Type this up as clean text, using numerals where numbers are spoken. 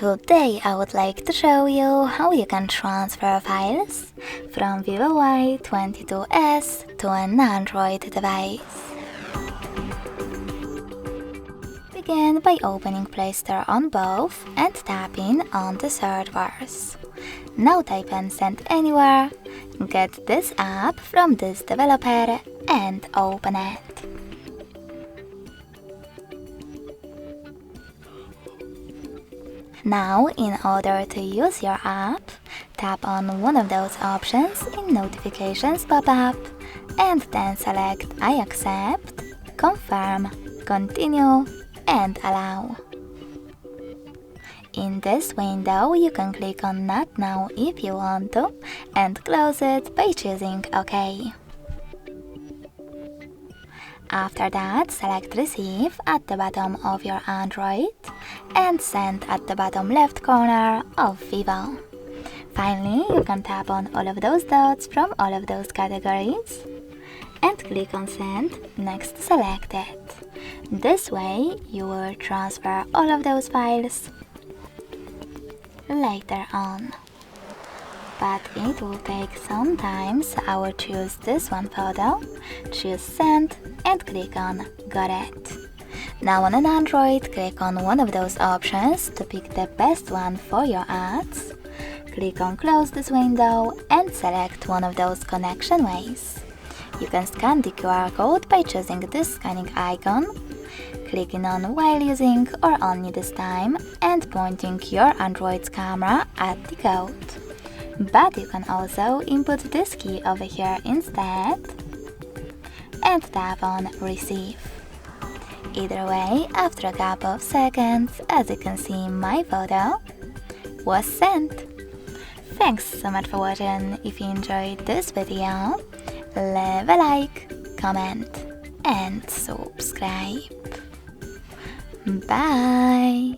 Today I would like to show you how you can transfer files from VIVO Y22S to an Android device. Begin by opening Play Store on both and tapping on the search bars. Now type in Send Anywhere, get this app from this developer and open it. Now, in order to use your app, tap on one of those options in Notifications pop-up and then select I accept, confirm, continue and allow. In this window, you can click on Not Now if you want to and close it by choosing OK. After that, select Receive at the bottom of your Android and Send at the bottom left corner of VIVO. Finally, you can tap on all of those dots from all of those categories and click on Send next to select it. This way, you will transfer all of those files later on. But it will take some time, so I will choose this one photo, choose Send and click on Got It. Now on an Android, click on one of those options to pick the best one for your ads. Click on Close this window and select one of those connection ways. You can scan the QR code by choosing this scanning icon, clicking on while using or only this time and pointing your Android's camera at the code. But you can also input this key over here instead and tap on Receive. Either way, after a couple of seconds, as you can see, my photo was sent. Thanks so much for watching. If you enjoyed this video, leave a like, comment and subscribe. Bye!